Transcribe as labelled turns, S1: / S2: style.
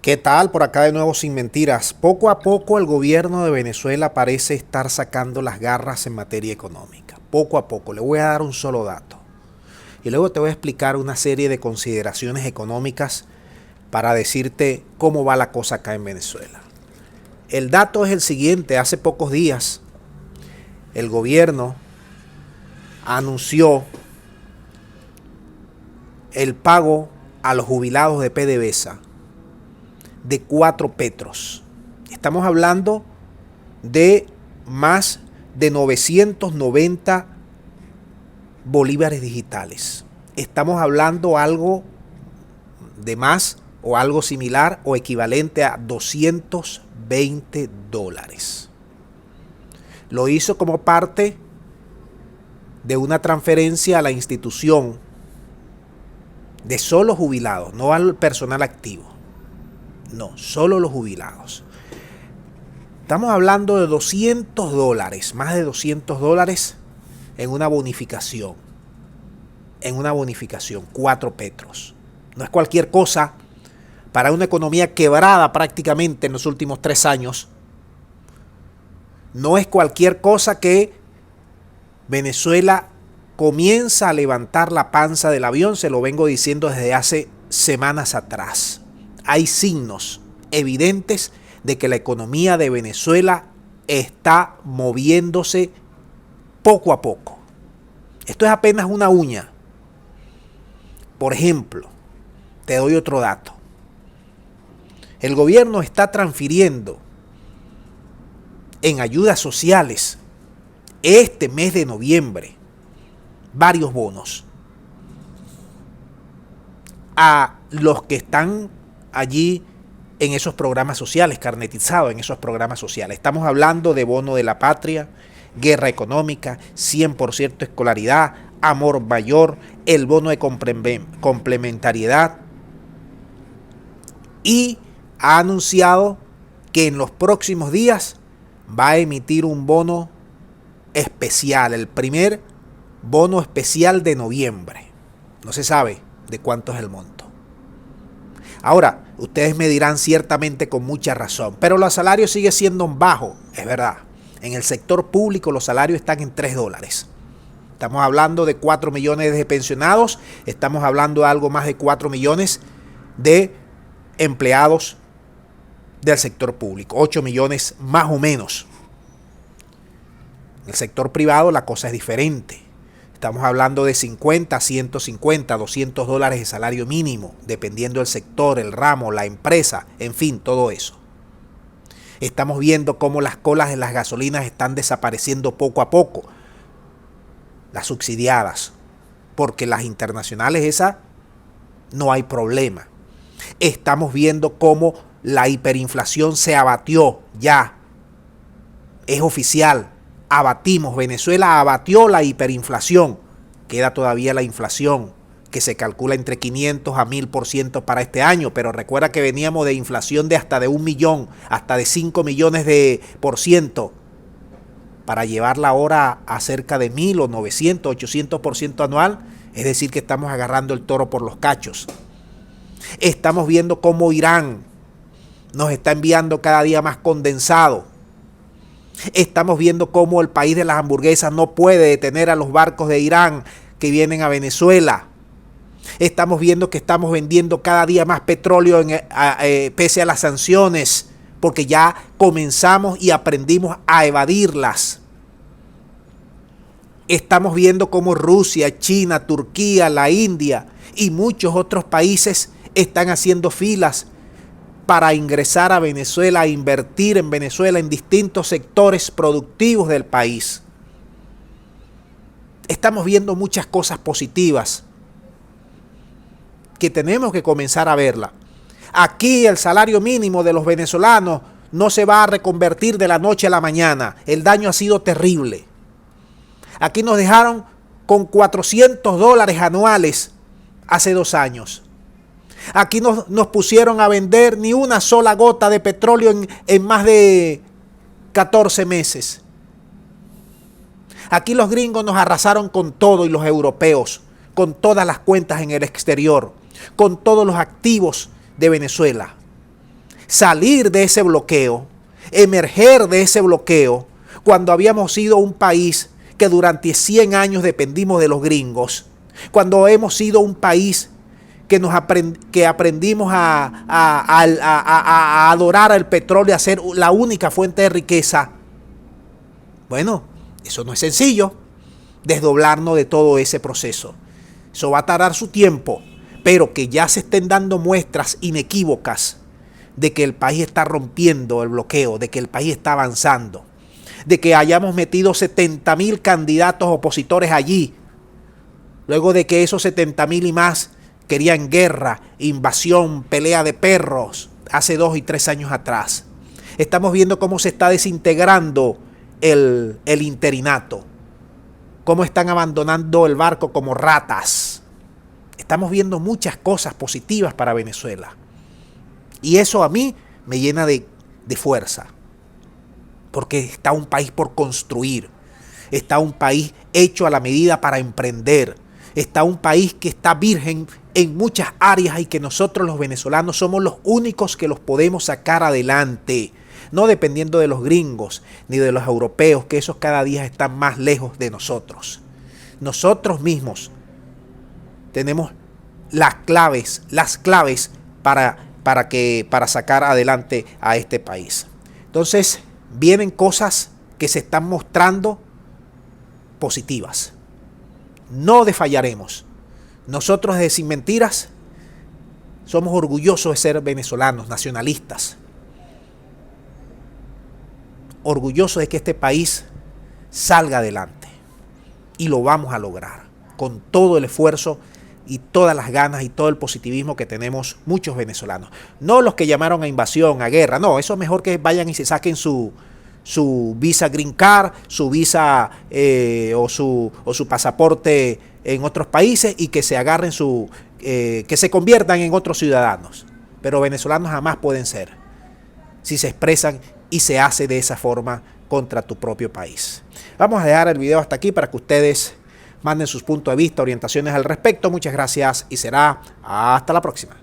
S1: ¿Qué tal? Por acá de nuevo sin mentiras. Poco a poco el gobierno de Venezuela parece estar sacando las garras en materia económica. Poco a poco. Le voy a dar un solo dato. Y luego te voy a explicar una serie de consideraciones económicas para decirte cómo va la cosa acá en Venezuela. El dato es el siguiente. Hace pocos días el gobierno anunció el pago a los jubilados de PDVSA de 4 petros. Estamos hablando de más de 990 bolívares digitales. Estamos hablando algo de más o algo similar o equivalente a $220. Lo hizo como parte de una transferencia a la institución de solo jubilados, no al personal activo. No, solo los jubilados. Estamos hablando de $200, más de $200 en una bonificación. 4 petros. No es cualquier cosa para una economía quebrada prácticamente en los últimos 3 años. No es cualquier cosa que Venezuela comienza a levantar la panza del avión, se lo vengo diciendo desde hace semanas atrás. Hay signos evidentes de que la economía de Venezuela está moviéndose poco a poco. Esto es apenas una uña. Por ejemplo, te doy otro dato. El gobierno está transfiriendo en ayudas sociales este mes de noviembre varios bonos a los que están allí en esos programas sociales, carnetizados en esos programas sociales. Estamos hablando de bono de la patria, guerra económica, 100% escolaridad, amor mayor, el bono de complementariedad, y ha anunciado que en los próximos días va a emitir un bono especial, el primer bono especial de noviembre. No se sabe de cuánto es el monto. Ahora, ustedes me dirán ciertamente con mucha razón, pero los salarios siguen siendo bajos, es verdad. En el sector público los salarios están en $3. Estamos hablando de 4 millones de pensionados, estamos hablando de algo más de 4 millones de empleados del sector público, 8 millones más o menos. En el sector privado la cosa es diferente. Estamos hablando de 50, 150, $200 de salario mínimo, dependiendo del sector, el ramo, la empresa, en fin, todo eso. Estamos viendo cómo las colas de las gasolinas están desapareciendo poco a poco. Las subsidiadas, porque las internacionales esas no hay problema. Estamos viendo cómo la hiperinflación se abatió ya. Es oficial. Venezuela abatió la hiperinflación. Queda todavía la inflación, que se calcula entre 500 a 1000% para este año, pero recuerda que veníamos de inflación de hasta de 1 millón, hasta de 5 millones de por ciento, para llevarla ahora a cerca de 1000 o 900, 800% anual. Es decir, que estamos agarrando el toro por los cachos. Estamos viendo cómo Irán nos está enviando cada día más condensado. Estamos viendo cómo el país de las hamburguesas no puede detener a los barcos de Irán que vienen a Venezuela. Estamos viendo que estamos vendiendo cada día más petróleo pese a las sanciones, porque ya comenzamos y aprendimos a evadirlas. Estamos viendo cómo Rusia, China, Turquía, la India y muchos otros países están haciendo filas para ingresar a Venezuela, a invertir en Venezuela en distintos sectores productivos del país. Estamos viendo muchas cosas positivas que tenemos que comenzar a verla. Aquí el salario mínimo de los venezolanos no se va a reconvertir de la noche a la mañana. El daño ha sido terrible. Aquí nos dejaron con $400 anuales hace 2 años. Aquí nos pusieron a vender ni una sola gota de petróleo en más de 14 meses. Aquí los gringos nos arrasaron con todo, y los europeos, con todas las cuentas en el exterior, con todos los activos de Venezuela. salir de ese bloqueo, emerger de ese bloqueo, cuando habíamos sido un país que durante 100 años dependimos de los gringos, cuando hemos sido un país que aprendimos a adorar al petróleo, a ser la única fuente de riqueza. Bueno, eso no es sencillo, desdoblarnos de todo ese proceso. Eso va a tardar su tiempo, pero que ya se estén dando muestras inequívocas de que el país está rompiendo el bloqueo, de que el país está avanzando, de que hayamos metido 70.000 candidatos opositores allí, luego de que esos 70.000 y más querían guerra, invasión, pelea de perros hace 2 y 3 años atrás. Estamos viendo cómo se está desintegrando el interinato, cómo están abandonando el barco como ratas. Estamos viendo muchas cosas positivas para Venezuela. Y eso a mí me llena de fuerza. Porque está un país por construir. Está un país hecho a la medida para emprender. Está un país que está virgen en muchas áreas y que nosotros los venezolanos somos los únicos que los podemos sacar adelante. No dependiendo de los gringos ni de los europeos, que esos cada día están más lejos de nosotros. Nosotros mismos tenemos las claves para sacar adelante a este país. Entonces, vienen cosas que se están mostrando positivas. No desfallaremos. Nosotros de Sin Mentiras somos orgullosos de ser venezolanos, nacionalistas. Orgullosos de que este país salga adelante. Y lo vamos a lograr con todo el esfuerzo y todas las ganas y todo el positivismo que tenemos muchos venezolanos. No los que llamaron a invasión, a guerra, no, eso es mejor que vayan y se saquen su visa Green Card, su visa o su pasaporte en otros países y que se agarren que se conviertan en otros ciudadanos. Pero venezolanos jamás pueden ser si se expresan y se hace de esa forma contra tu propio país. Vamos a dejar el video hasta aquí para que ustedes manden sus puntos de vista, orientaciones al respecto. Muchas gracias y será hasta la próxima.